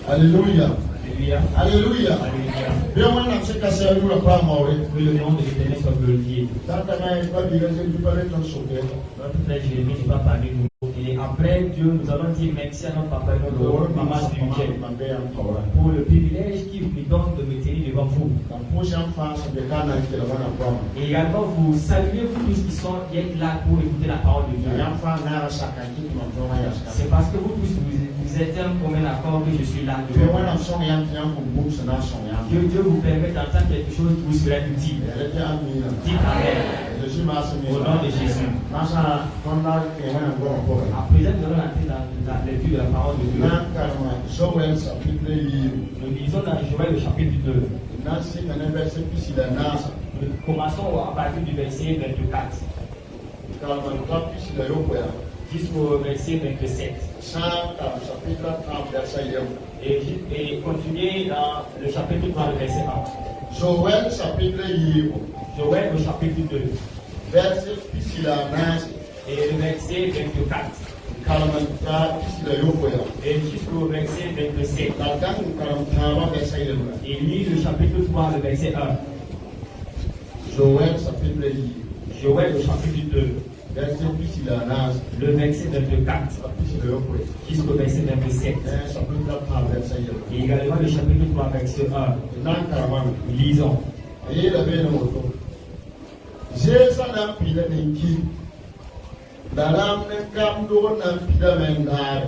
Alléluia. Alléluia. Bien, on a fait casser le pas mort. Que le nom de l'Éternel soit glorifié. Dans ta main, pas dire que tu parles ton sauvé. Notre frère Jérémie n'est pas parmi nous. Et après Dieu, nous allons dire merci à notre papa et notre maman spirituelle pour le privilège qu'il nous donne de me tenir devant vous. Et également, vous saluez vous tous qui sont là pour écouter la parole de Dieu. C'est parce que vous tous, vous êtes un commun accord que je suis là. Dieu vous permet d'entendre quelque chose qui vous serait utile. Dites Amen. Au nom de Jésus. À présent, nous allons entrer dans la lecture de la parole de Dieu. Nous lisons dans Joël le chapitre 2. Nous commençons à partir du verset 24 jusqu'au verset 27. Et continuer dans le chapitre 3, le verset 1. Joël au chapitre 2. Verset et le verset 24. Et jusqu'au verset 27. Et lit le chapitre 3, le verset 1. Joël au chapitre 2. Le verset 24. Jusqu'au verset 27. Et également le chapitre 3, verset 1. Lisons. Dalam nekam do nan pida mengare.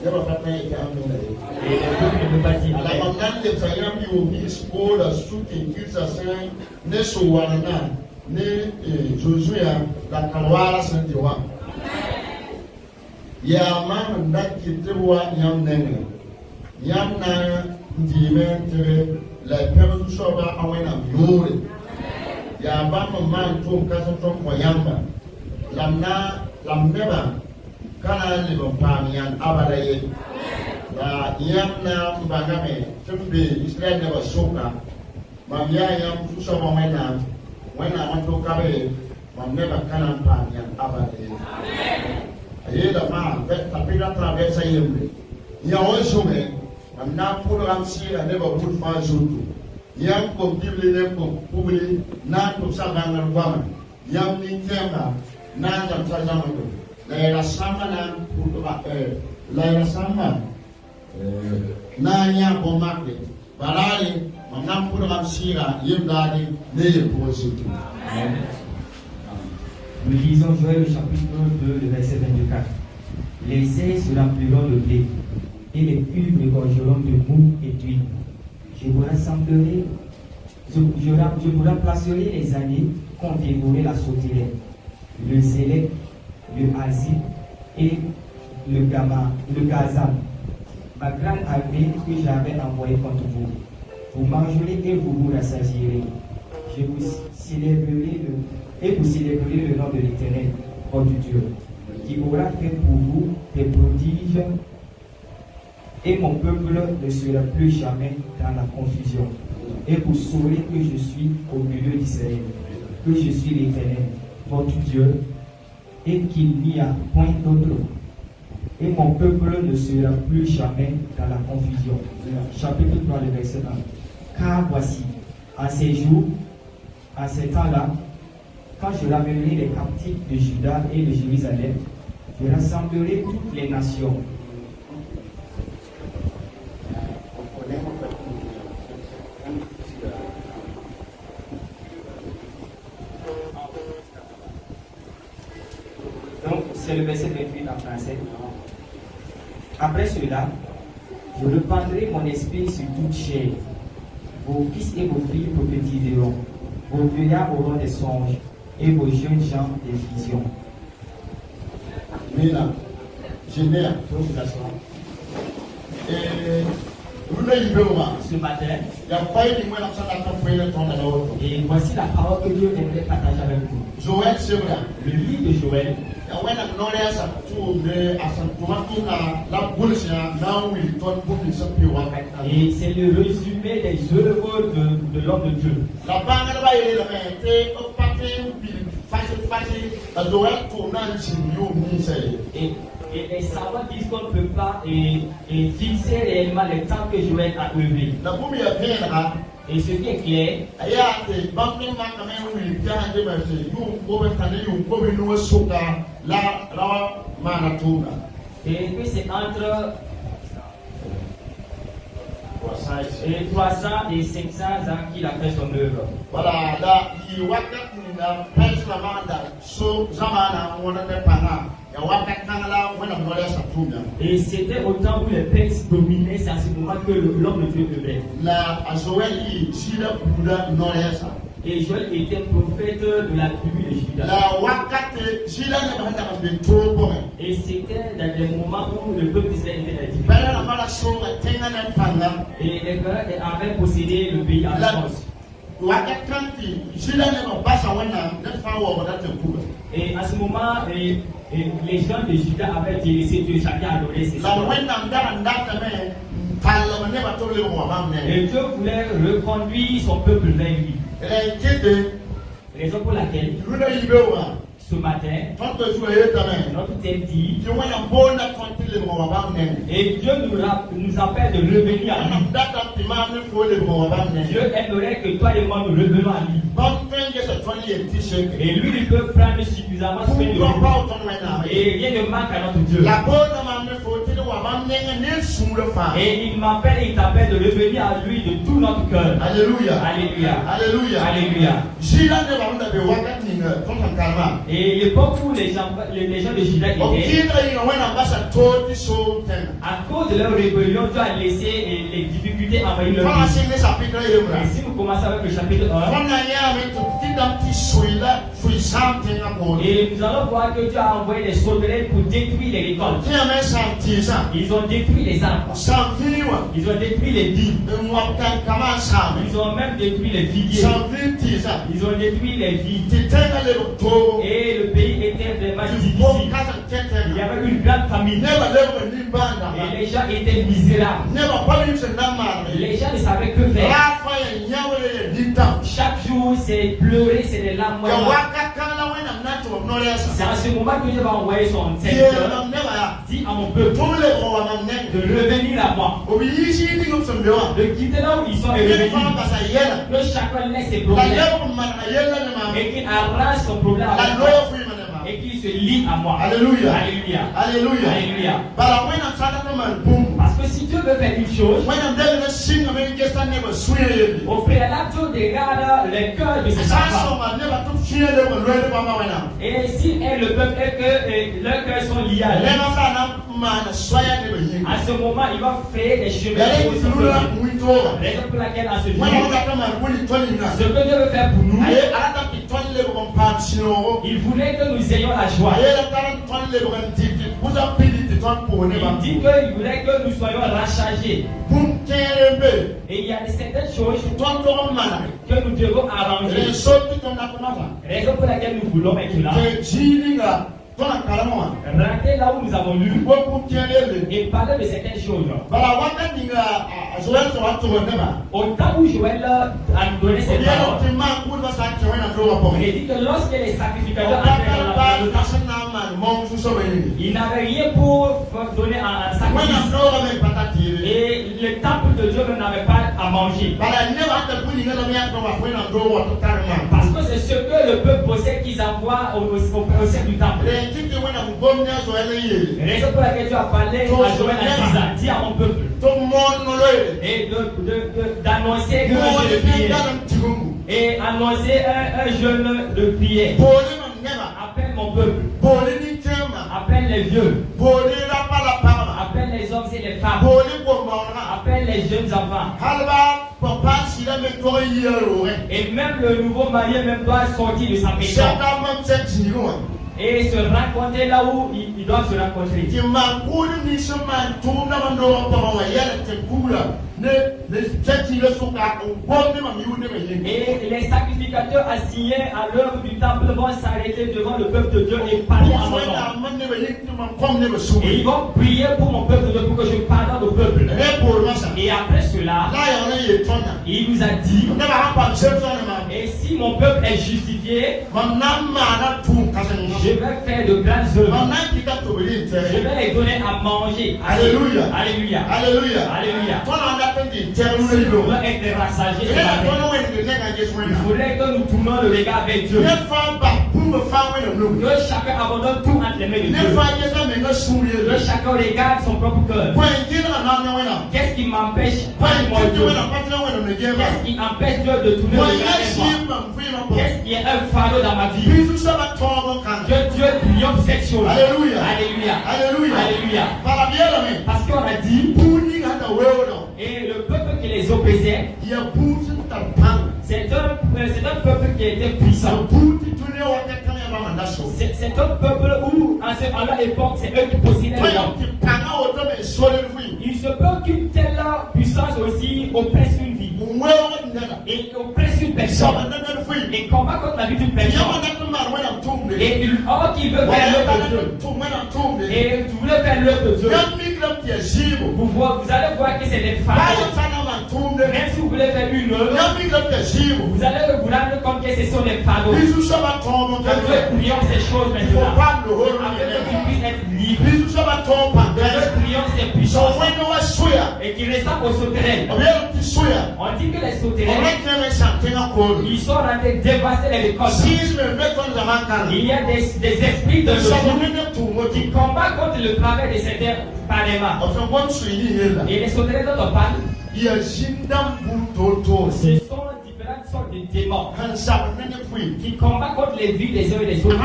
Yaba patna ya amuna. Ala mangan le sayam yu bis kola suki kisa sen ne suwana ne Josué la kalwara sen diwa. Ya man ndaki tiwa nyam nenge. Yam na ndime tere la peru soba awena yore. Ya ba man tum kaso tum koyamba. Lamneba kana ni bompamian abadaye la yamna mbagame tumbe Israel ne basoka mamya yam fuso wena wanto kabe mamneba kana mpamian abadaye ayela ma vet tapira traversa yembe ya onsume amna program sira ne ba bulfa zutu yam ko bible ne ko publi na to sabanga ngwama yam ni temba nanja mtazamo la sama na kutoka la sama nanya bomake balali mamnampuro kamsira yemdadi neye positu. Nous lisons Joël au chapitre 2, le verset 24. Les ailes se rempliront de blé et les cuves regorgeront de mou et d'huile. Je vous rassemblerai, je vous remplacerai les années qu'ont dévoré la sauterelle, le zélek, le azib et le gazam, ma grande armée que j'avais envoyée contre vous. Vous mangerez et vous vous rassasierez. Je vous célébrerai le nom de l'Éternel, votre Dieu, qui aura fait pour vous des prodiges, et mon peuple ne sera plus jamais dans la confusion. Et vous saurez que je suis au milieu d'Israël, que je suis l'Éternel, votre Dieu, et qu'il n'y a point d'autre. Et mon peuple ne sera plus jamais dans la confusion. Chapitre 3, le verset 1. Car voici, en ces jours, en ces temps-là, quand je ramènerai les captifs de Juda et de Jérusalem, je rassemblerai toutes les nations. Donc, c'est le verset 28 en français. Après cela, je répandrai mon esprit sur toute chair. Vos fils et vos filles prophétiseront. Vos vieillards auront des songes et vos jeunes gens des visions. Mina, Généa, Donc, la soirée. et ce matin. Et voici la parole que Dieu aimerait partager avec vous. Joël Sebra. Le livre de Joël. Et c'est le résumé des œuvres de l'homme de Dieu. Et les savants disent qu'on ne peut pas fixer réellement le temps que Joël a œuvré. Et ce qui est clair, et que c'est entre 300 et 500 ans qu'il a fait son œuvre. Voilà, là, il y a et c'était au temps où les Perses dominaient, c'est à ce moment que l'homme de Dieu œuvrait. Et Joël était prophète de la tribu de Juda. Et c'était dans des moments où le peuple d'Israël était dans la difficulté. Et les Pharaons avaient possédé le pays en France. Et à ce moment, les gens de Juda avaient délaissé Dieu, chacun adorait ses et Dieu voulait reconduire son peuple vers lui. Raison pour laquelle ce matin, notre thème dit, et Dieu nous appelle de revenir à lui. Dieu aimerait que toi et moi nous revenions à lui. Et lui, il peut prendre suffisamment soin de nous. Et rien ne manque à notre Dieu. Et il m'appelle et il t'appelle de revenir à lui de tout notre cœur. Alléluia. Alléluia. Alléluia. Alléluia. Et l'époque où les gens de Juda étaient, à cause de leur rébellion, Dieu a laissé les difficultés envahir leur vie. Et si nous commençons avec le chapitre 1, et nous allons voir que Dieu a envoyé des sauterelles pour détruire les récoltes. Ils ont détruit les arbres. Ils ont détruit les vignes. Ils ont même détruit les figuiers. Ils ont détruit les vignes. Et le pays était vraiment difficile. Il y avait une grande famine. Et les gens étaient misérables. Les gens ne savaient que faire. Chaque jour, c'est pleurer, c'est des larmes. C'est à ce moment que Dieu va envoyer son serviteur. Dis à mon peuple de revenir à moi. De quitter là où ils sont et revenir. Que chacun laisse ses problèmes. Et qu'il arrange son problème avec moi. Et qu'il se lie à moi. Alléluia. Alléluia. Alléluia. Alléluia. Parce que si Dieu veut faire une chose, au préalable, Dieu regarde le cœur de ses enfants. Et s'il est le peuple et que leurs cœurs sont liés à lui, à ce moment, il va faire des chemins pour son peuple. Raison pour laquelle, à ce jour, ce que Dieu veut faire pour nous, il voulait que nous ayons la joie. Il dit qu'il voulait que nous soyons rassasiés. Et il y a certaines choses que nous devons arranger. Raison pour laquelle nous voulons être là. Rentrer là où nous avons lu et parler de certaines choses. Au temps où Joël a donné ses paroles, il dit que lorsque les sacrificateurs entraient dans le temple, ils n'avaient rien pour donner un sacrifice. Et le temple de Dieu n'avait pas à manger. Parce que c'est ce que le peuple possède qu'ils envoient au sein du temple. Raison pour laquelle Dieu a parlé à Joël en disant, dis à mon peuple, et d'annoncer un jeûne de prière. Et annoncer un jeûne de prière. Appelle mon peuple. Appelle les vieux. Appelle les hommes et les femmes. Appelle les jeunes enfants. Et même le nouveau marié même doit sortir de sa maison. et se rencontrer là où ils doivent se rencontrer. Et les sacrificateurs assignés à l'œuvre du temple vont s'arrêter devant le peuple de Dieu et parler à mon nom. Et ils vont prier pour mon peuple de Dieu, pour que je pardonne au peuple. Et après cela, il nous a dit, et si mon peuple est justifié, je vais faire de grandes œuvres. Je vais les donner à manger. Alléluia. Alléluia. Alléluia. Alléluia. Si nous voulons être rassasiés ce matin, il faudrait que nous tournions le regard vers Dieu. Que chacun abandonne tout entre les mains de Dieu. Que chacun regarde son propre cœur. Qu'est-ce qui m'empêche? Qu'est-ce qui empêche Dieu de tourner le regard vers moi? Qu'est-ce qui est un fardeau dans ma vie? Que Dieu triomphe cette chose. Alléluia. Alléluia. Alléluia. Alléluia. Parce qu'on a dit, et le peuple qui les opposait, c'est un peuple qui était puissant. C'est un peuple où, à leur époque, c'est eux qui possédaient le monde. Ils se préoccupent de leur puissance aussi, oppressent une vie. Et oppressent une personne. Et combat contre la vie d'une personne. Et or qu'il veut faire l'œuvre de Dieu. Et tu voulais faire l'œuvre de Dieu. Vous allez voir que c'est des femmes. Même si vous voulez faire une œuvre, vous allez vous rendre compte que ce sont des fardeaux. Que Dieu triomphe ces choses maintenant. Afin que tu puisses être libre. Que Dieu triomphe ces puissances. Et qu'il ressemble aux sauterelles. On dit que les sauterelles, ils sont rentrés dévaster les récoltes. Il y a des esprits de l'eau qui combattent contre le travail de certains parlements. Et les sauterelles dont on parle, ce sont différentes sortes de démons qui combattent contre les vies des uns et des autres.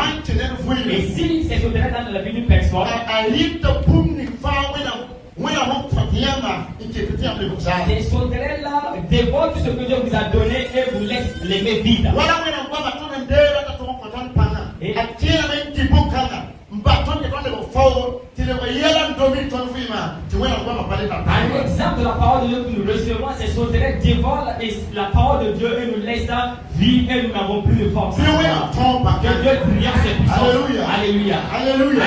Et si ces sauterelles dans la vie d'une personne, ces sauterelles-là dévorent tout ce que Dieu vous a donné et vous laissent les mains vides. Un exemple de la parole de Dieu que nous recevons, ces sauterelles dévorent la parole de Dieu et nous laissent vivre et nous n'avons plus de force. Que Dieu triomphe ses puissances. Alléluia. Alléluia.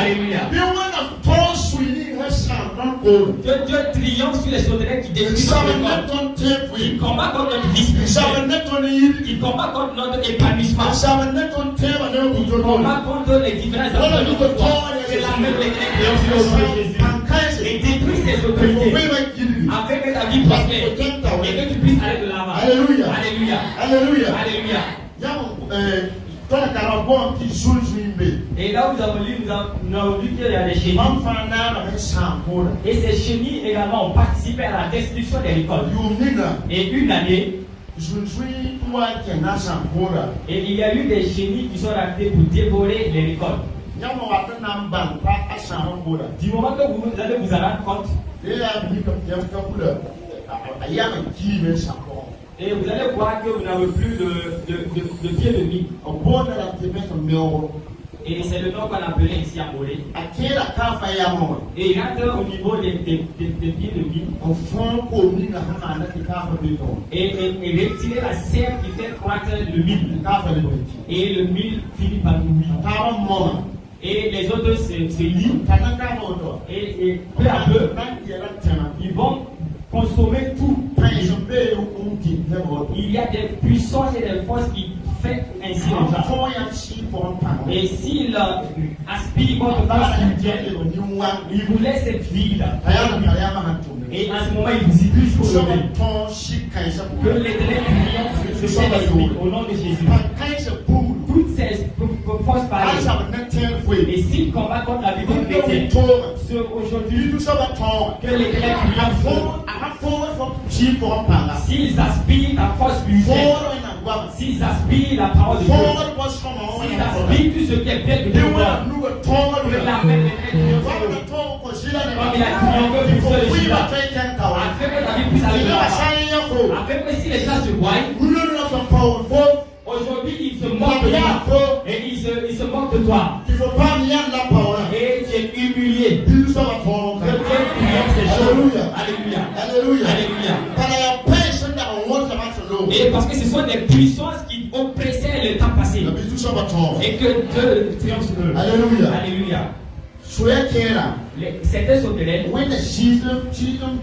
Que Dieu triomphe sur les sauterelles qui détruisent notre corps. Il combat contre notre vie spirituelle. Il combat contre notre épanouissement. Il combat contre les différences de notre corps. Et la même triomphe sur Jésus. Et détruit ses autorités. Afin que ta vie prospère. Et que tu puisses aller de l'avant. Alléluia. Alléluia. Alléluia. Et là où nous avons lu, nous avons vu qu'il y a des chenilles. Et ces chenilles également ont participé à la destruction des récoltes. Et une année, et il y a eu des chenilles qui sont rentrées pour dévorer les récoltes. Du moment que vous allez vous en rendre compte, et vous allez voir que vous n'avez plus de pied de mie. Et c'est le nom qu'on appelait ici à Molé. Et il rentre au niveau des pieds de mie. Et retirer la serre qui fait croître le mille. Et le mille finit par mourir. Et les autres se lient. Et peu à peu, ils vont consommer tout. Il y a des puissances et des forces qui font ainsi les gens. Et s'ils aspirent votre force spirituelle, ils vous laissent être vide. Et à ce moment, ils vous y jusqu'au sommet. Que l'Éternel triomphe sur ces esprits au nom de Jésus. Toutes ces forces pareilles. Et s'ils combattent contre la vie de chrétienne, aujourd'hui, que l'Éternel triomphe. S'ils aspirent la force spirituelle, s'ils aspirent la parole de Dieu, s'ils aspirent tout ce qui est bien de Dieu, que la paix de Dieu comme il a triomphé pour ceux de Juda, afin que ta vie puisse aller de l'avant, afin que si les gens se voient, aujourd'hui ils se moquent de toi, et ils se moquent de toi. Alléluia. Alléluia. Par la personne that wants to match the Lord. Et parce que ce sont des puissances qui oppressaient le temps passé. The business of a tongue. Et que Dieu triomphe sur eux. Alléluia. Alléluia. Swear Kera. Certains sauterelles, When the season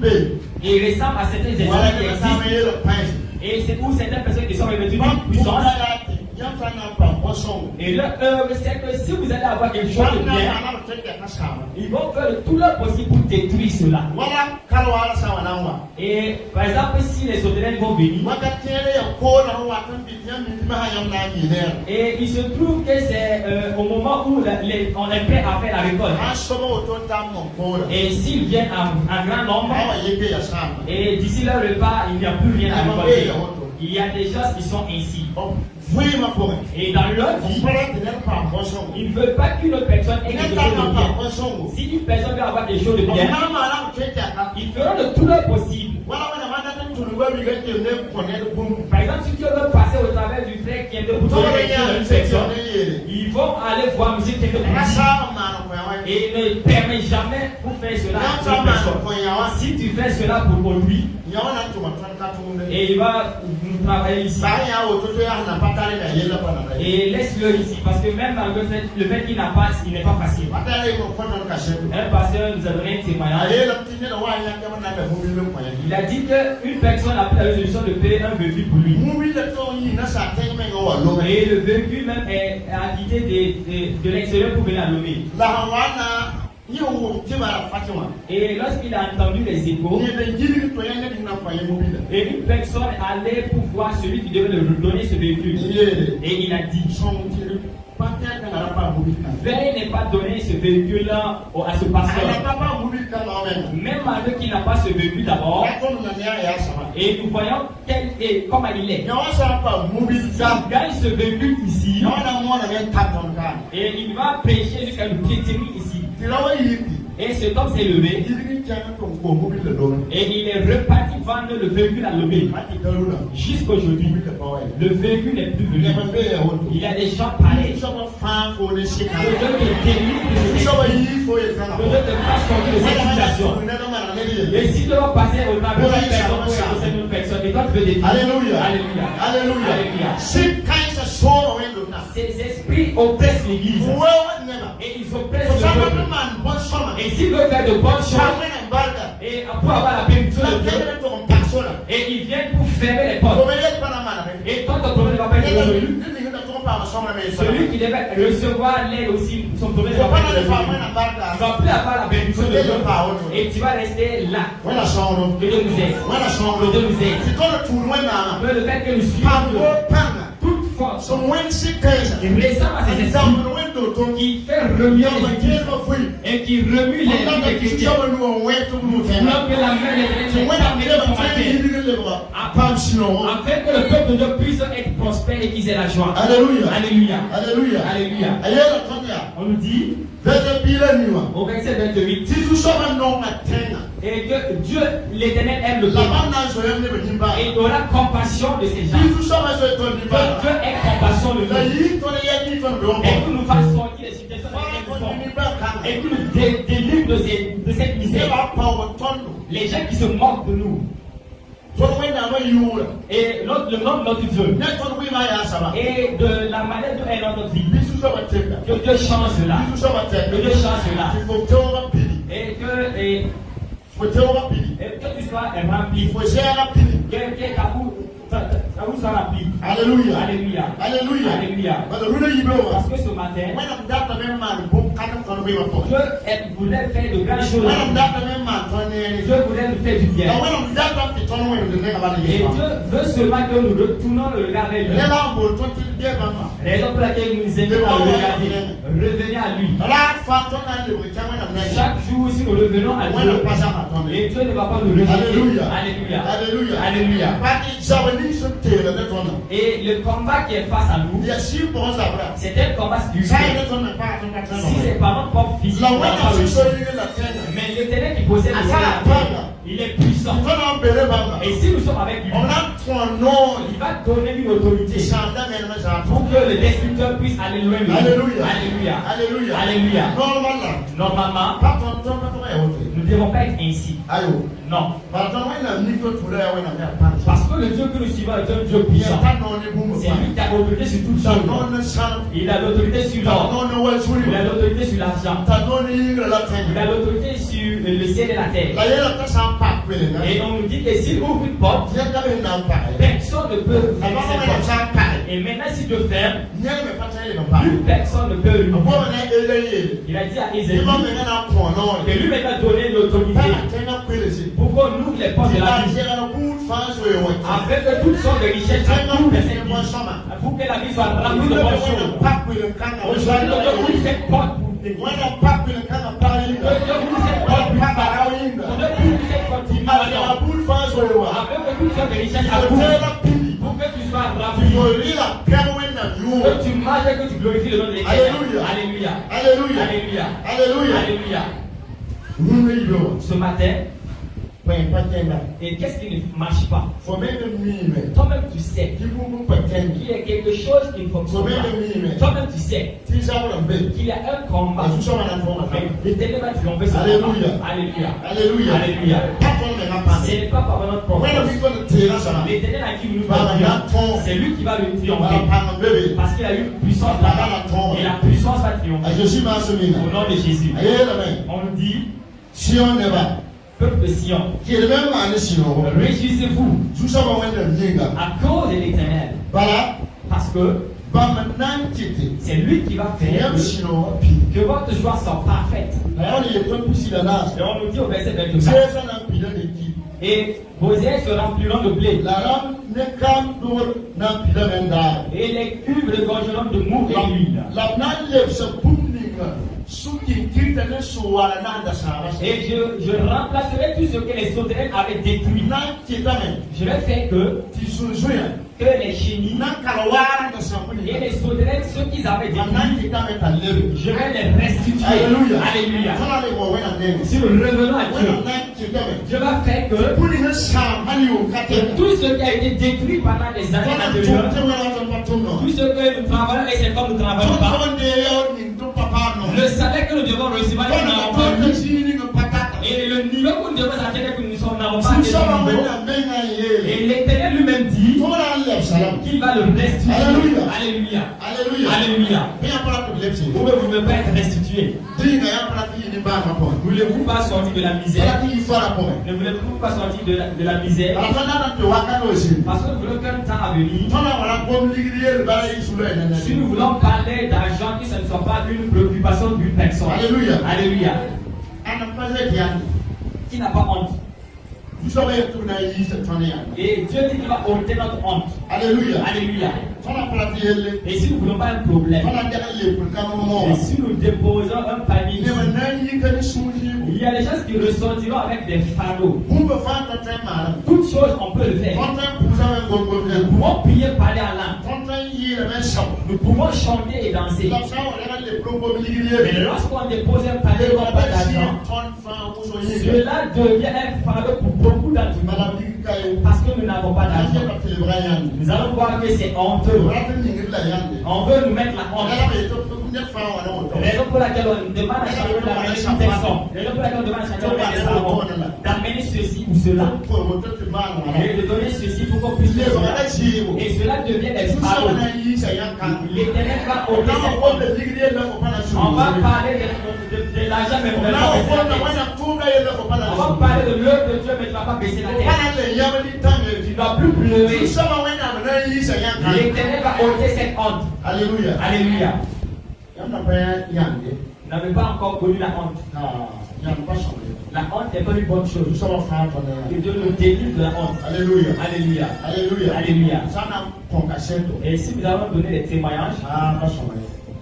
big. ils ressemblent à certains esprits Voilà qui que existent. ça met le pain. Et c'est où certaines personnes qui sont revêtues Pas d'une puissance. Et leur œuvre, c'est que si vous allez avoir quelque chose de bien, ils vont faire tout leur possible pour détruire cela. Et par exemple, si les sauterelles vont venir, et il se trouve que c'est au moment où on est prêt à faire la récolte. Et s'ils viennent en grand nombre, et d'ici leur repas, il n'y a plus rien à récolter. Il y a des choses qui sont ainsi. Et dans leur vie, ils ne veulent pas qu'une autre personne ait quelque chose de bien. Si une personne veut avoir des choses de bien, ils feront de tout leur possible. Par exemple, si tu veux passer au travers du frère qui est de une personne, ils vont aller voir monsieur quelque chose. Et ne permet jamais pour faire cela à une personne. Si tu fais cela pour lui, et il va travailler ici. Et laisse-le ici, parce que même le fait qu'il n'a pas, il n'est pas facile. Un pasteur nous a donné un témoignage. Il a dit qu'une personne a pris la résolution de payer un véhicule pour lui. Et le véhicule même a quitté de l'extérieur pour venir à Lomé. Et lorsqu'il a entendu les échos, et une personne allait pour voir celui qui devait lui donner ce véhicule. Et il a dit, veuillez ne pas donner ce véhicule-là à ce pasteur. Même avec qui n'a pas ce véhicule d'abord. Et nous voyons comment il est. Il gagne ce véhicule ici. Et il va prêcher jusqu'à le piétiner ici. Et cet homme s'est levé. Et il est reparti vendre le véhicule à Lomé. Jusqu'aujourd'hui, le véhicule n'est plus venu. Il y a des gens pareils. Le Dieu te délivre de sortir de cette situation. Et si tu dois passer au travers d'une personne, et toi tu veux détruire. Alléluia. Alléluia. Alléluia. Ces esprits oppressent l'église. Et ils oppressent le peuple. Et s'ils veulent faire de bonnes choses, et pour avoir la bénédiction de Dieu, et ils viennent pour fermer les portes. Et toi, ton problème ne va pas être résolu. Celui qui devait recevoir l'aide aussi, son problème ne va pas être résolu. Tu ne vas plus avoir la bénédiction de Dieu. Et tu vas rester là. Que Dieu nous aide. Que Dieu nous aide. Mais le fait que nous suivons toute force, il ressemble à ces esprits qui fait remuer les églises et qui remue les vies des chrétiens. Alors que la main afin que le peuple de Dieu puisse être prospère et qu'ils aient la joie. Alléluia. Alléluia. Alléluia. Alléluia. On nous dit au verset 28 et que Dieu l'éternel aime le peuple et il aura compassion de ces gens. Que Dieu ait compassion de nous et que nous fasse sortir des situations et que nous délivre de cette misère. Les gens qui se moquent de nous. Et le nom de notre Dieu. Et de la manière dont est notre vie. Que Dieu change cela. Que Dieu change cela. Et que tu sois rempli. Que ta bouche soit remplie. Alléluia. Alléluia. Alléluia. Alléluia. Parce que ce matin, Dieu voulait faire de grandes choses. Dieu voulait nous faire du bien. Et Dieu veut seulement que nous retournons le regard vers lui. Raison pour laquelle nous nous aimons à le regarder. Revenez à lui. Chaque jour, si nous revenons à Dieu, et Dieu ne va pas nous rejeter. Alléluia. Alléluia. Alléluia. Et le combat qui est face à nous, c'est un combat spirituel. Si c'est par notre propre physique, mais l'éternel qui possède le ciel et la terre, il est puissant. Et si nous sommes avec lui, il va donner une autorité pour que le destructeur puisse aller loin de nous. Alléluia. Alléluia. Alléluia. Alléluia. Normalement, Normalement, nous devons pas être ainsi. Ayo. Non. Parce Parce que le Dieu que nous suivons est un Dieu puissant. C'est lui qui a l'autorité sur toute chose. Il a l'autorité sur l'or. Il a l'autorité sur l'argent. Il a l'autorité sur le ciel et la terre. Et on nous dit que s'il ouvre une porte, personne ne peut fermer cette porte. Et maintenant, s'il te ferme, plus personne ne peut l'ouvrir. Il a dit à Ésaïe que lui maintenant donné l'autorité pour qu'on ouvre les portes de la vie. Avec toutes sortes de richesses, pour que la vie soit remplie de bonnes choses. Aujourd'hui, on ouvre cette porte pour te on ouvre cette porte pour avec toutes sortes de richesses à bout. Pour que tu sois rempli. Que tu marches et que tu glorifies le nom de l'Éternel. Alléluia. Alléluia. Alléluia. Alléluia. Alléluia. Ce matin, et qu'est-ce qui ne marche pas? Toi-même tu sais qu'il y a quelque chose qui ne fonctionne pas. Toi-même tu sais qu'il y a un combat. L'Éternel va triompher sur le combat. Alléluia. Alléluia. Alléluia. Ce n'est pas par notre propre force. L'Éternel à qui nous parlons, c'est lui qui va le triompher. Parce qu'il a eu puissance là-bas. Et la puissance va triompher. Au nom de Jésus. On nous dit, si on ne va peuple de Sion, réjouissez-vous à cause de l'Éternel. Parce que c'est lui qui va faire que votre joie soit parfaite. Et on nous dit au verset 24, et vos ailes se rempliront de blé, et les cuves regorgeront de mou et d'huile. Et je remplacerai tout ce que les sauterelles avaient détruit. Je vais faire que les chenilles et les sauterelles, ceux qu'ils avaient détruit, je vais les restituer. Alléluia. Si nous revenons à Dieu, je vais faire que tout ce qui a été détruit pendant les années antérieures, tout ce que nous travaillons et c'est comme nous ne travaillons pas, le salaire que nous devons recevoir, nous n'avons pas eu. Et le niveau que nous devons atteindre, que nous n'avons pas eu. Et l'Éternel lui-même dit qu'il va le restituer. Alléluia. Alléluia. Pouvez-vous ne pas être restitué? Voulez-vous pas sortir de la misère? Ne voulez-vous pas sortir de la misère? Parce que nous voulons qu'un temps à venir, si nous voulons parler d'argent, que ce ne soit pas une préoccupation d'une personne. Alléluia. Alléluia. Qui n'a pas honte. Et Dieu dit qu'il va ôter notre honte. Alléluia. Alléluia. Et si nous ne voulons pas un problème, et si nous déposons un panier, il y a des gens qui ressortiront avec des fardeaux. Toutes choses, on peut le faire. Nous pouvons prier, parler à l'âme. Nous pouvons chanter et danser. Mais lorsqu'on dépose un panier comme pas d'argent, cela devient un fardeau pour beaucoup d'entre nous. Parce que nous n'avons pas d'argent. Nous allons voir que c'est honteux. On veut nous mettre la honte. Raison pour laquelle on demande à chacun d'amener une personne. Raison pour laquelle on demande à chacun d'amener ceci ou cela. Et de donner ceci pour qu'on puisse le faire. Et cela devient des fardeaux. L'Éternel va ôter cette honte. On va parler de l'argent, mais on va parler de l'œuvre de Dieu, mais tu ne vas pas baisser la tête. Tu ne dois plus pleurer. L'Éternel va ôter cette honte. Alléluia. Alléluia. Vous n'avez pas encore connu la honte. La honte n'est pas une bonne chose. Que Dieu nous délivre de la honte. Alléluia. Alléluia. Alléluia. Alléluia. Et si nous allons donner des témoignages,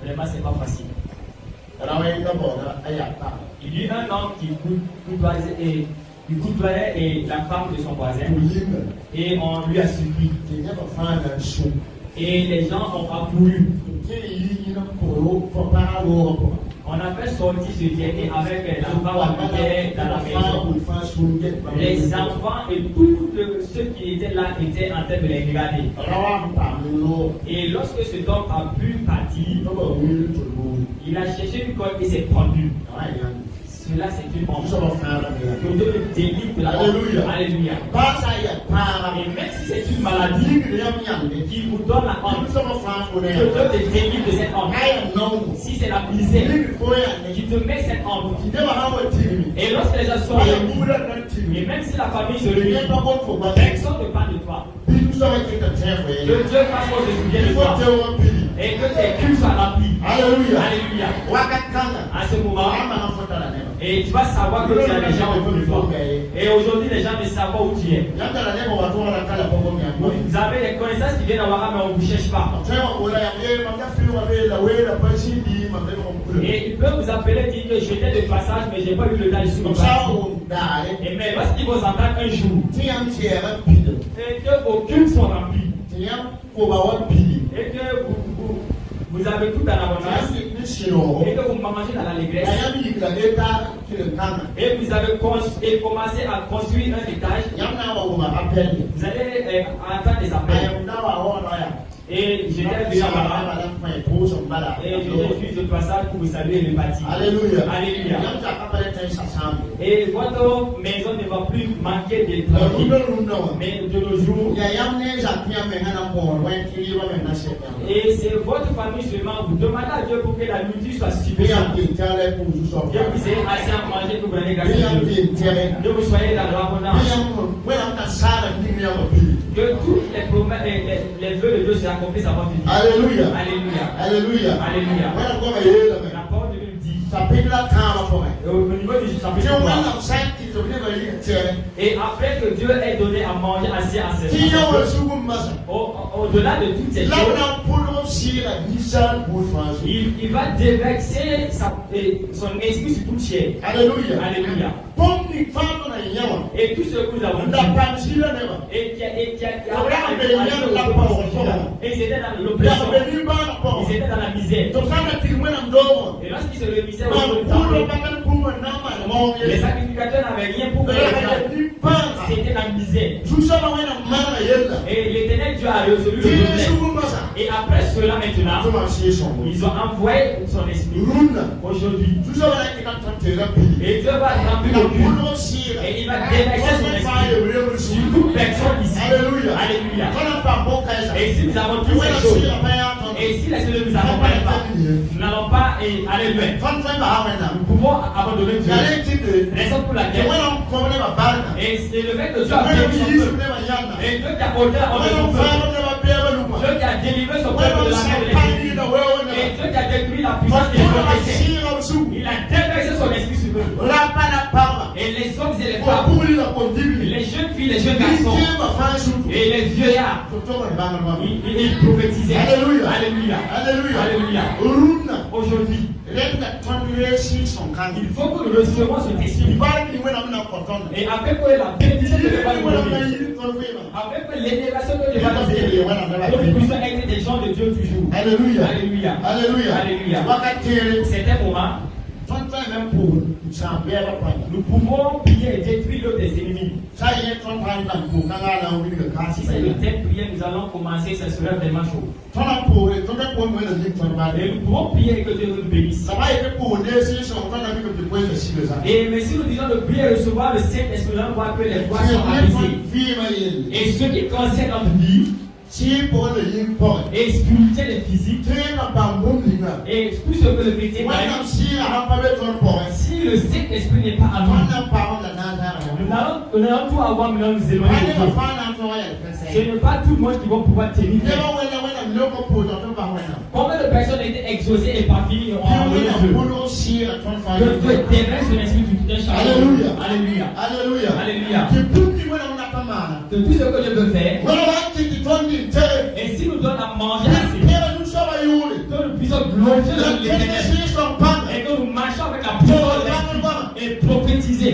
vraiment c'est pas facile. Il y a un homme qui côtoyait la femme de son voisin et on lui a supplié. Et les gens ont accouru. On a fait sortir ce dernier avec la femme qui était dans la maison. Les enfants et tous ceux qui étaient là étaient en train de les regarder. Et lorsque cet homme a pu partir, il a cherché une corde et s'est pendu. cela c'est une honte. Nous sommes frères. Que Dieu te délivre de la honte. Alléluia. Alléluia. Pas ça y est, pas. Et même si c'est une maladie qui vous donne la honte, Nous sommes frères. que Dieu te délivre de cette honte. Non. Si c'est la misère qui te met cette honte, et lorsque les gens sont réunis, et même si la famille se réunit, personne ne parle de toi. Que Dieu fasse qu'on se souvienne de toi. Et que tes culs soient remplis. Alléluia. Alléluia. À ce moment, et tu vas savoir que tu as des gens autour de toi. Et aujourd'hui, les gens ne savent pas où tu es. Vous avez des connaissances qui viennent avoir, mais on ne vous cherche pas. Et ils peuvent vous appeler, dire que j'étais de passage, mais je n'ai pas eu le temps de suivre. Et mais lorsqu'ils vont entendre un jour, et que vos culs sont remplis, et que vous avez tout en abondance, et que vous mangez dans l'allégresse, et vous avez commencé à construire un étage, vous allez entendre des appels. Et j'étais venu là-bas, et je suis de passage pour vous saluer le bâti. Alléluia. Alléluia. Et votre maison ne va plus manquer de travail. Mais de nos jours, et c'est votre famille seulement, vous demandez à Dieu pour que la nourriture soit suffisante. Dieu vous ait assez à manger pour vous donner grâce à Dieu. Que vous soyez dans l'abondance. Que tous les promesses, les vœux de Dieu se accomplissent à votre vie. Alléluia. Alléluia. Alléluia. Alléluia. La parole de Dieu dit. Au niveau du chapitre 3. Et après que Dieu ait donné à manger assez à ses enfants, au-delà de toutes ces choses, il va déverser son esprit sur toute chair. Alléluia. Alléluia. Et tout ce que nous avons dit, et qui a et ils étaient dans l'oppression, ils étaient dans la misère. Et lorsqu'ils se réunissaient autour du temple, les sacrificateurs n'avaient rien pour faire. C'était la misère. Et l'Éternel Dieu a résolu le problème. Et après cela maintenant, ils ont envoyé son esprit. Aujourd'hui, et Dieu va remplir le cul. Et il va déverser son esprit sur toute personne ici. Alléluia. Et si nous avons toutes ces choses, et si les choses ne nous accompagnent pas, nous n'allons pas aller loin. Nous pouvons abandonner Dieu. Raison pour laquelle, et c'est le fait que Dieu a béni son peuple, et Dieu qui a ôté la honte de son peuple, Dieu qui a délivré son peuple de la main de l'ennemi, et Dieu qui a détruit la puissance des gens. Il a déversé son esprit sur eux. Et les hommes et les femmes, les jeunes filles, les jeunes garçons, et les vieillards, ils prophétisaient. Alléluia. Alléluia. Alléluia. Aujourd'hui, il faut que nous recevons ce esprit. Et avec la bénédiction de l'évangile, avec l'élévation de l'évangile, nous puissions être des gens de Dieu toujours. Alléluia. Alléluia. Alléluia. Alléluia. C'est un moment. Nous pouvons prier et détruire l'autre des ennemis. Si c'est le thème prière, nous allons commencer, ça sera vraiment chaud. Et nous pouvons prier et que Dieu nous bénisse. Et mais si nous disons de prier et recevoir le Saint-Esprit, nous allons voir que les voies sont apaisées. Et ce qui concerne notre vie, et spirituel et physique, et tout ce que le chrétien a, si le Saint-Esprit n'est pas à nous, nous allons tout avoir, mais nous nous éloigner de Dieu. Ce n'est pas tout le monde qui va pouvoir tenir. Combien de personnes étaient exaucées et parties et ont abandonné Dieu? Que Dieu déverse son esprit sur tout un chacun. Alléluia. Alléluia. Alléluia. Alléluia. Que tout ce que Dieu peut faire, et si nous donne à manger assez, que nous puissions glorifier l'Éternel, et que nous marchions avec la puissance de l'Esprit et prophétiser.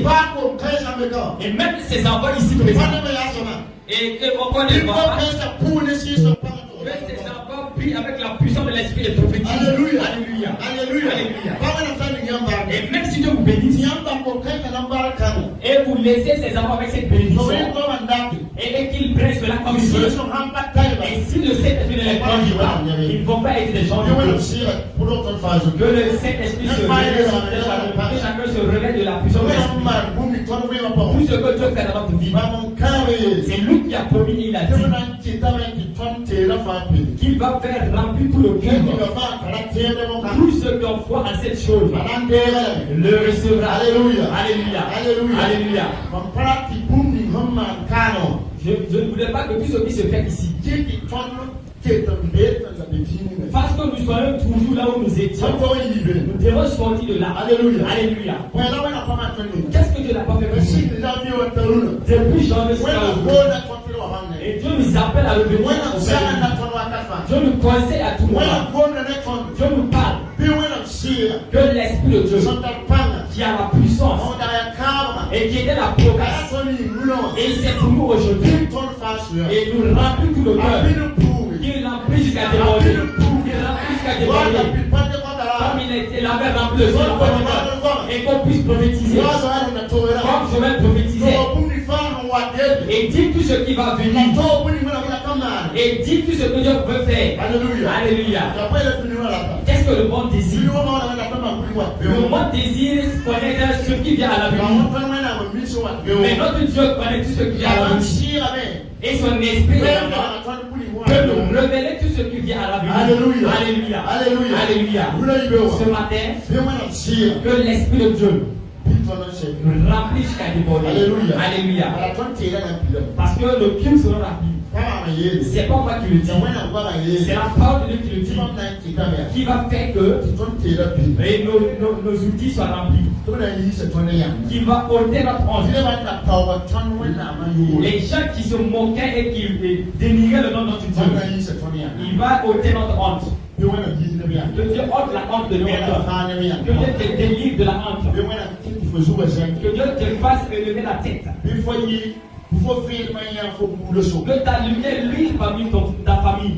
Et même ces enfants ici présents, et on connaît pas, que ces enfants prient avec la puissance de l'Esprit et prophétisent. Alléluia. Alléluia. Alléluia. Alléluia. Et même si Dieu vous bénisse, et vous laissez ces enfants avec cette bénédiction, et qu'ils prennent cela comme ils veulent, Et si le Saint-Esprit ne les conduit pas, ils ne vont pas être des gens de Dieu. Que le Saint-Esprit se révèle sur tes chacun, que chacun se révèle de la puissance de l'Esprit. Tout ce que Dieu fait dans notre vie, c'est lui qui a promis, il a dit qu'il va faire remplir tout le cœur. Tous ceux qui ont foi en cette chose le recevra. Alléluia. Alléluia. Alléluia. Je ne voulais pas que tout ce qui se fait ici parce que nous soyons toujours là où nous étions. Nous devons sortir de là. Alléluia. Alléluia. Qu'est-ce que Dieu n'a pas fait pour nous? Depuis janvier jusqu'à aujourd'hui. Et Dieu nous appelle à revenir. Dieu nous conseille à tout moment. Dieu nous parle. Que l'Esprit de Dieu qui a la puissance et qui était la promesse, et il s'est pour nous aujourd'hui et nous remplit tout le cœur. Il remplit jusqu'à déborder. Comme il avait rempli le sol et qu'on puisse prophétiser. Comme je vais prophétiser. Et dis tout ce qui va venir. Et dis tout ce que Dieu veut faire. Alléluia. Qu'est-ce que le monde désire? Le monde désire connaître ce qui vient à l'avenir. Mais notre Dieu connaît tout ce qui vient à l'avenir. Et son esprit peut nous révéler tout ce qui vient à l'avenir. Alléluia. Alléluia. Alléluia. Alléluia. Ce matin, que l'Esprit de Dieu nous remplit jusqu'à déborder. Alléluia. Alléluia. Parce que le pied sera rempli. C'est pas moi qui le dis. C'est la parole de Dieu qui le dit. Qui va faire que et nos outils soient remplis. Qui va ôter notre honte. Les gens qui se moquaient et qui dénigraient le nom de notre Dieu, il va ôter notre honte. Que Dieu ôte la honte de nous. Que Dieu te délivre de la honte. Que Dieu te fasse élever la tête. Que ta lumière luise parmi ta famille.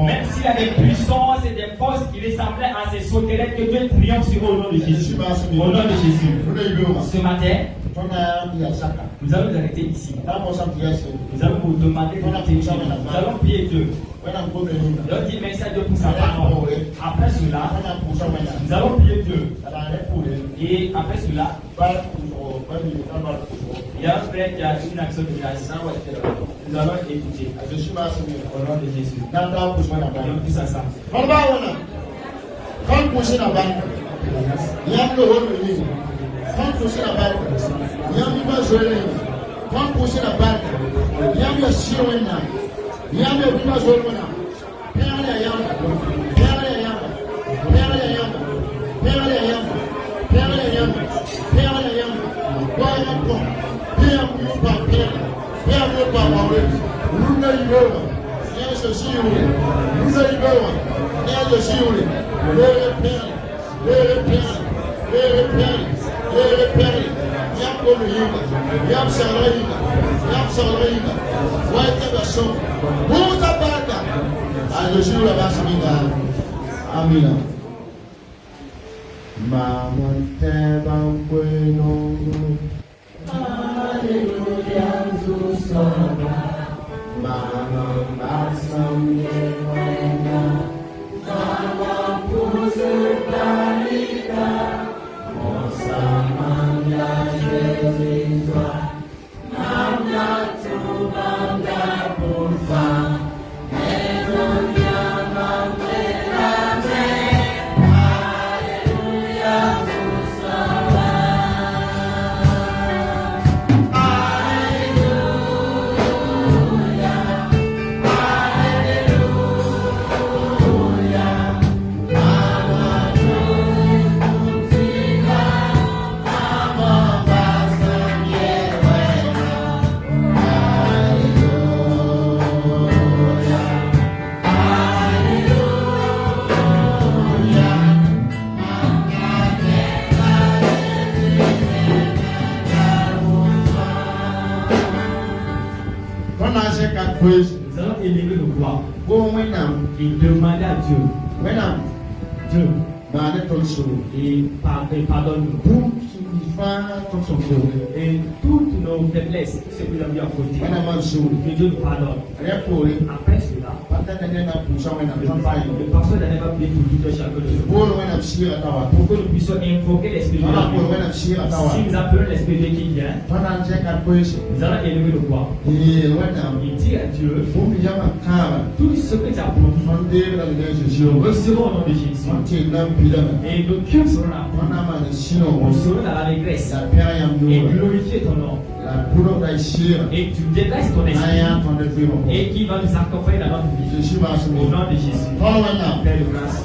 Même s'il y a des puissances et des forces qui ressemblaient à ces sauterelles, que Dieu triomphe sur au nom de Jésus. Au nom de Jésus. Ce matin, nous allons nous arrêter ici. Nous allons vous demander de nous Nous allons prier Dieu. Nous allons dire merci à Dieu pour sa parole. Après cela, nous allons prier Dieu. Et après cela, il y a un frère qui a une action de grâce. Nous allons écouter. Au nom de Jésus. Nous tous ensemble. Nous allons élever le voix et demander à Dieu. Dieu, et pardonne-nous. Et toutes nos faiblesses, tout ce que nous avons mis à côté, que Dieu nous pardonne. Après cela, le pasteur n'avait pas prié pour tout chacun de nous. Pour que nous puissions invoquer l'Esprit de Dieu. Si nous appelons l'Esprit de Dieu qui vient, nous allons élever le voix. Il dit à Dieu, tout ce que tu as promis, nous recevons au nom de Jésus. Et nos cœurs seront là. On sera dans l'allégresse. Et glorifier ton nom. Et tu délaisses ton esprit. Et qui va nous accompagner dans notre vie. Au nom de Jésus. Père de grâce.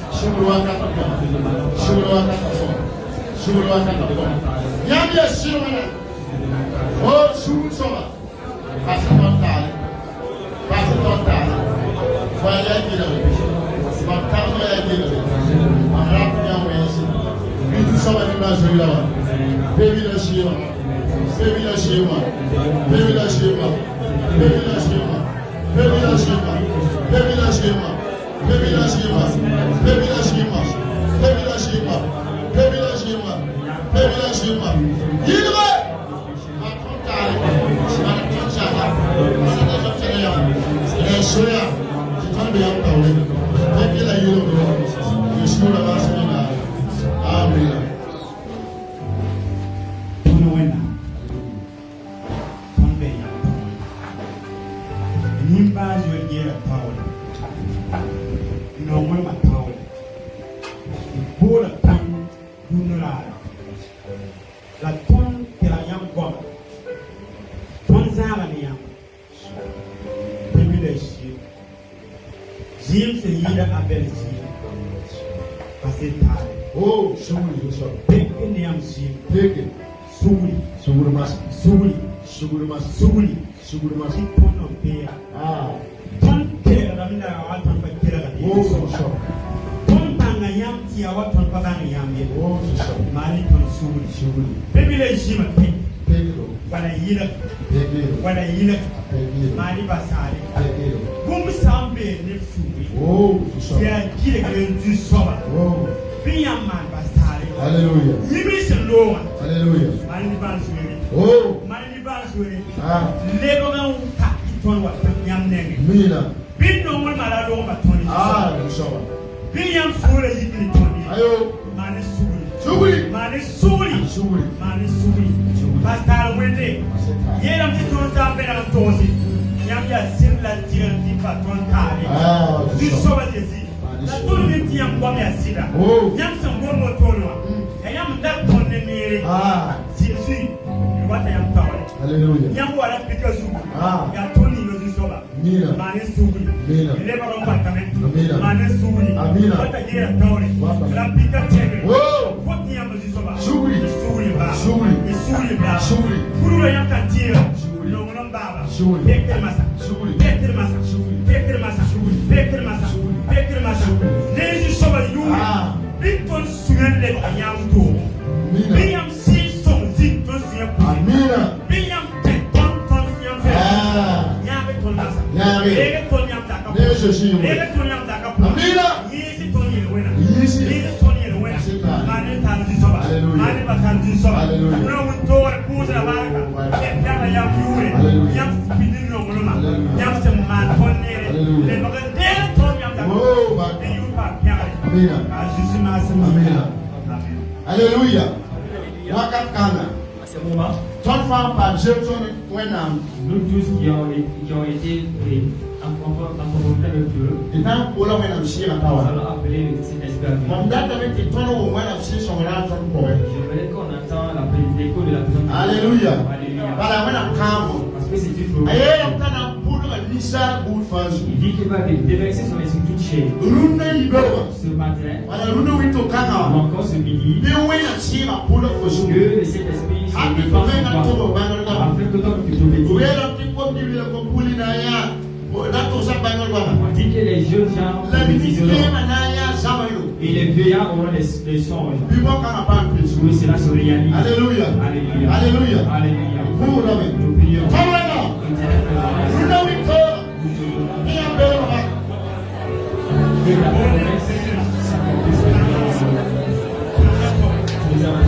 Alléluia. Nous tous qui ont été en conformité avec Dieu, nous allons appeler le Saint-Esprit. J'aimerais qu'on entende l'écho de la présence. Alléluia. Parce que c'est une promesse. Il dit qu'il va déverser son esprit toute chair. Ce matin, ou encore ce midi, que le Saint-Esprit se défende sur toi, afin que toi tu prophétises. On dit que les jeunes gens prophétiseront et les vieillards auront des songes. Oui, cela se réalise. Alléluia. Alléluia. Alléluia. Alléluia. Nous prions. Que la promesse s'accomplisse. Nous avons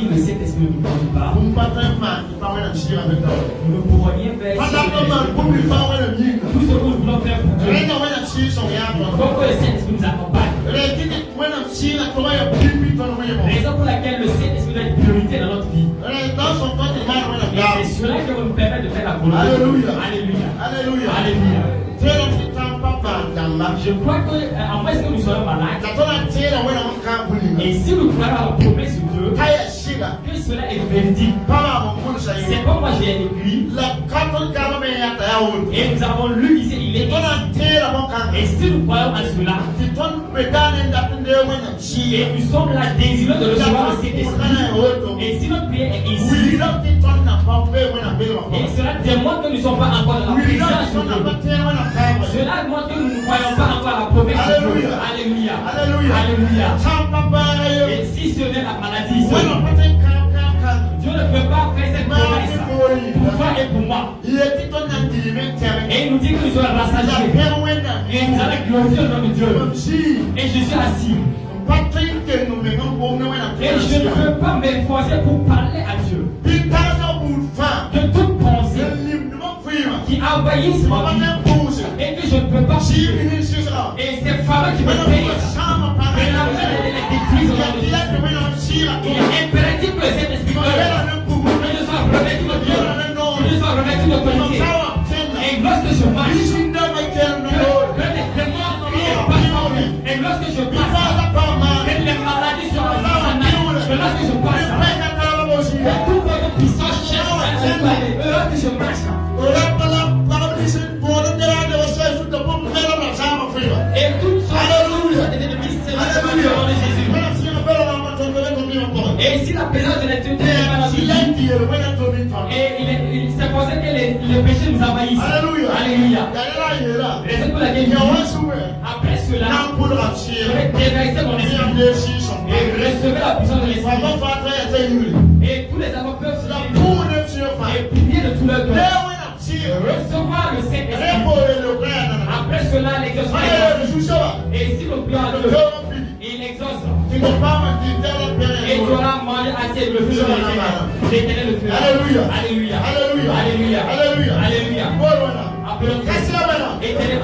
si le Saint-Esprit ne nous conduit pas, Vous ne pouvez pas faire avec toi. nous ne pourrons rien faire. Tout ce que nous voulons faire pour Dieu, donc que le Saint-Esprit nous accompagne. Raison pour laquelle le Saint-Esprit doit être priorité dans notre vie. Et c'est cela qui va nous permettre de faire la volonté. Alléluia. Alléluia. Alléluia. Alléluia. Alléluia. Je crois que, en moins que nous soyons malades, et si nous croyons à la promesse de Dieu, que cela est véridique. C'est comme moi j'ai écrit, et nous avons lu ici, il est écrit. Et si nous croyons à cela, et nous sommes là désireux de recevoir le Saint-Esprit, et si notre prière est ici, et cela démontre que nous ne sommes pas encore dans la présence de Dieu. Cela montre que nous ne croyons pas encore à la promesse de Dieu. Alléluia. Alléluia. Et si ce n'est la maladie, Dieu ne peut pas faire cette promesse pour toi et pour moi. Et il nous dit que nous sommes rassasiés. Et nous allons glorifier le nom de Dieu. Et je suis assis. Et je ne peux pas m'efforcer pour parler à Dieu. De toute pensée qui envahisse ma vie et que je ne peux pas vivre. Et c'est Pharaon qui me paye. Et la main est détruite au nom de Jésus. Il est impératif que cet esprit que je sois revêtu de Dieu, que je sois revêtu d'autorité. Et lorsque je marche, que les démons passent. Et lorsque je passe, que les maladies soient en que lorsque je passe, que toute votre puissance cherche à s'installer. Lorsque je marche, et toutes sortes de ennemis se mettent au nom de Jésus. Et si la présence de l'éternité est dans notre vie, et c'est pour ça que les péchés nous envahissent. Alléluia. Et c'est pour laquelle après cela, je vais déverser mon esprit et recevoir la puissance de l'esprit. Et tous les hommes peuvent se lever et prier de tout leur cœur. Recevoir le Saint-Esprit. Après cela, l'exaucement est. Et si nous prions à Dieu, il exauce. Et tu auras mangé assez le feu de l'éternel le feu. Alléluia. Alléluia. Alléluia. Alléluia. Alléluia. Appelons Dieu. Éternel,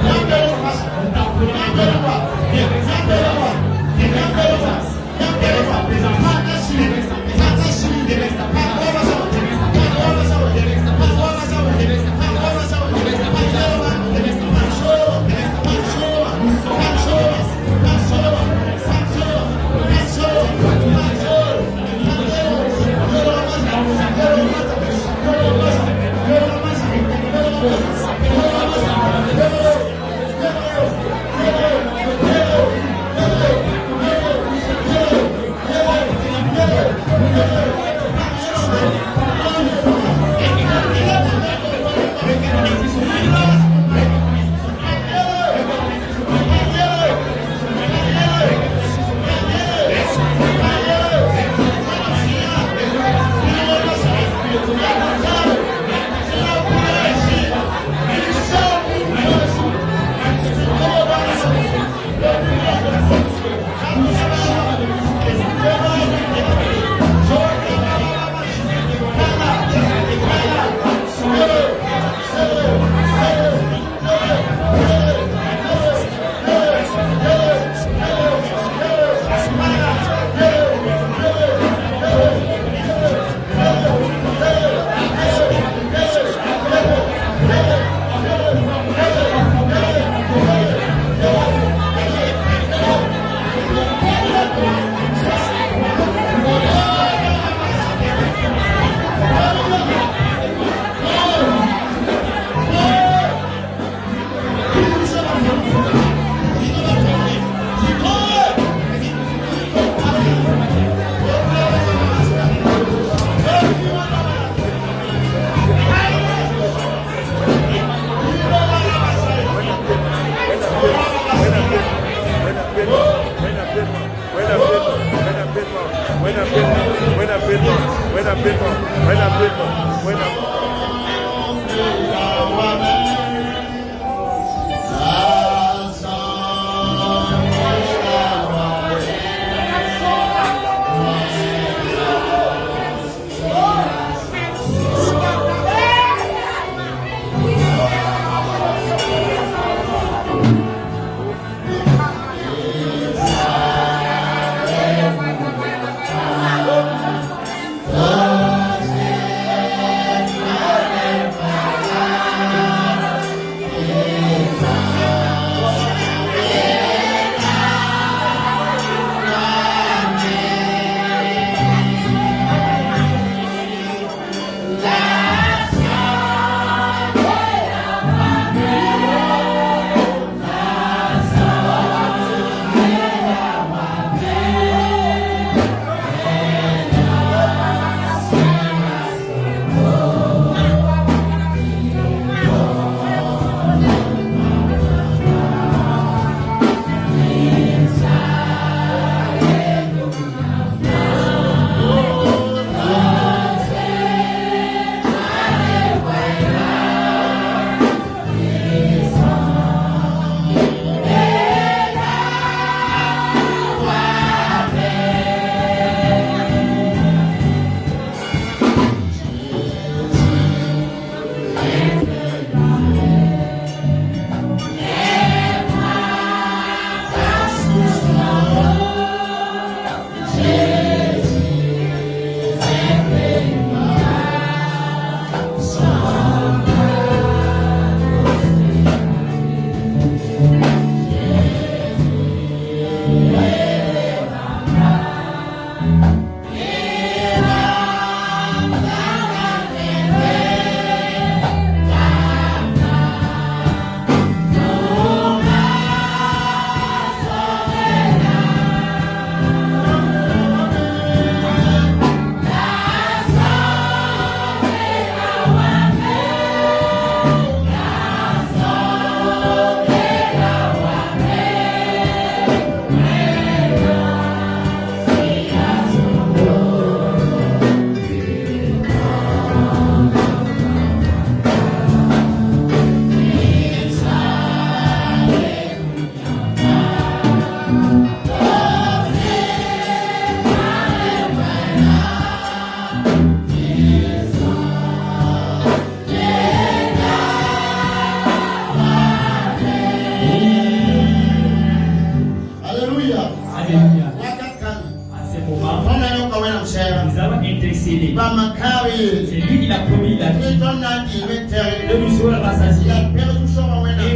décédé. C'est lui qui l'a promis la vie. De lui sauver la rassasier. Et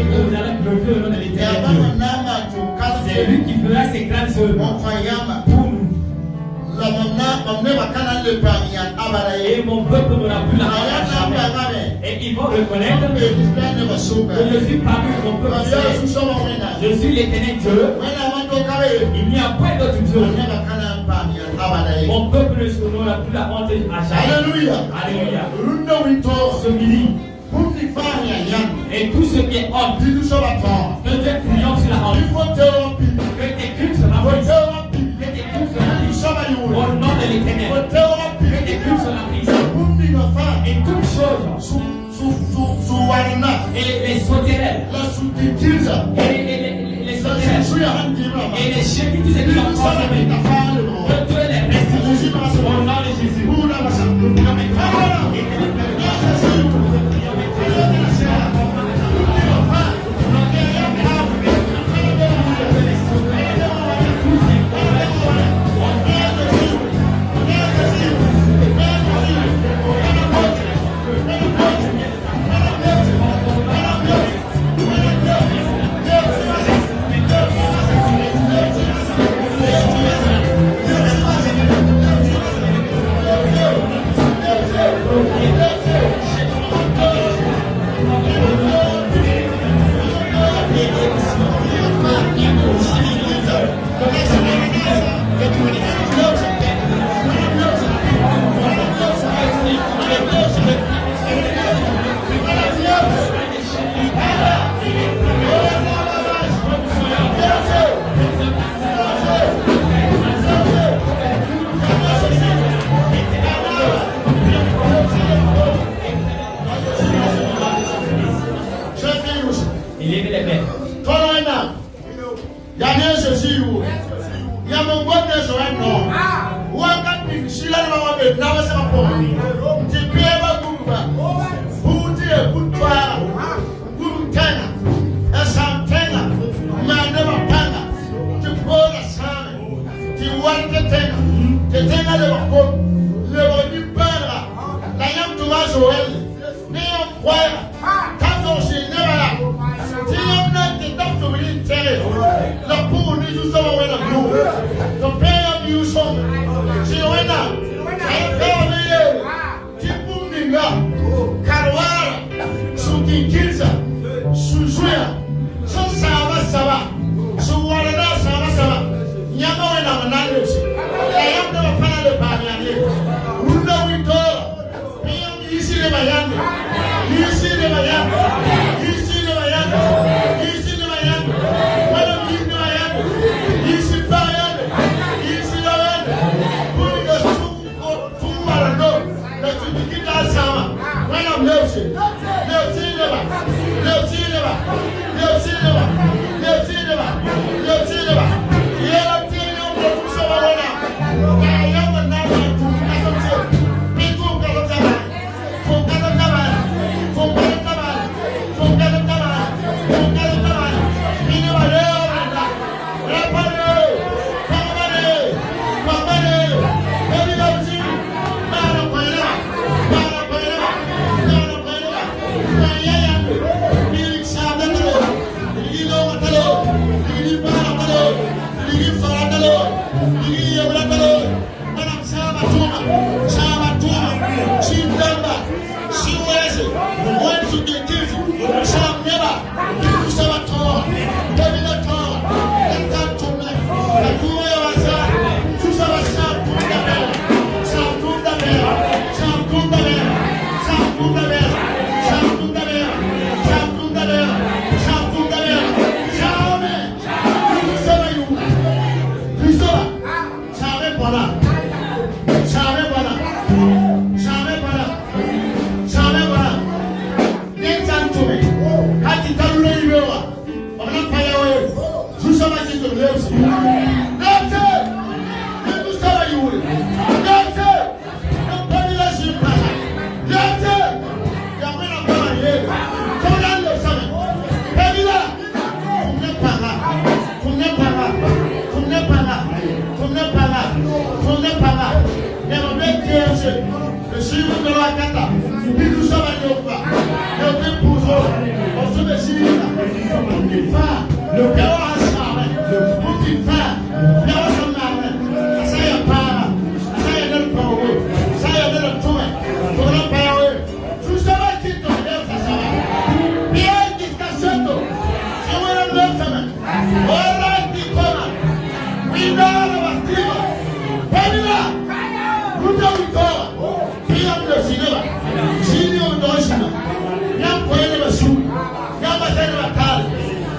vous allez glorifier le nom de l'Éternel Dieu. C'est lui qui fera ses grandes œuvres pour nous. Et mon peuple n'aura plus la jamais. Et ils vont reconnaître que je suis parmi mon peuple. Je suis l'Éternel Dieu. Il n'y a pas d'autre Dieu. Mon peuple n'aura plus la honte à jamais. Alléluia. Alléluia. Ce midi. Et tout ce qui est honte, que Dieu triomphe sur la honte. Que tes crimes soient pris. Que tes crimes soient pris. Au nom de l'Éternel. Que tes crimes soient pris. Et toutes choses. Et les sauterelles. Et les sauterelles. Et les chiens qui tout ce qui ont consommé. Que Dieu les restitue. Au nom de Jésus. Never make passé. Le chiffre de la cata. Puis nous sommes à Yopa. Le plus pour eux. On se met ici. On dit pas. Le cœur a charmé. On dit pas. Le cœur a charmé. Ça y est pas. Ça y est dans le power. Ça y est dans le tour. Pour le power. Tout ça va quitter. Ça va. Bien discussion. Si vous voulez le faire. Ora di koma. Winda wa tiba. Pamela. Ruta witoa. Pia mdosineba. Chini ondoshina. Nyam koyele basu. Nyam basene bakale.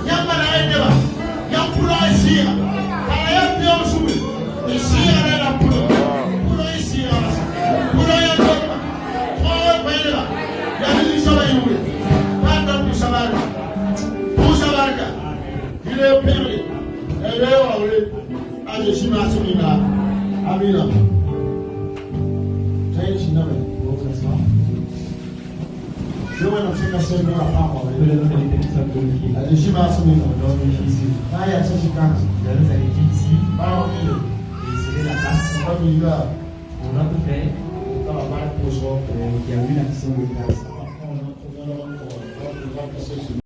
Nyam banaendeba. Nyam pulo isia. Kala ya pia usumi. Isia na pulo. Pulo isia basa. Pulo ya koma. Kowe koyeleba. Ya hili soba yuwe. Panda kusabarka. Kusabarka. Il est payé. Et là, on est à Jésus Massimina. Amina. J'ai une nouvelle. Je vais nous faire ce que nous avons fait. À Jésus Massimina. Ah, il y a ce qui est Vous allez ici. ah, Et c'est la place. on va vivre. On va tout faire. On va voir pour soi. Il y a eu l'action de grâce. On va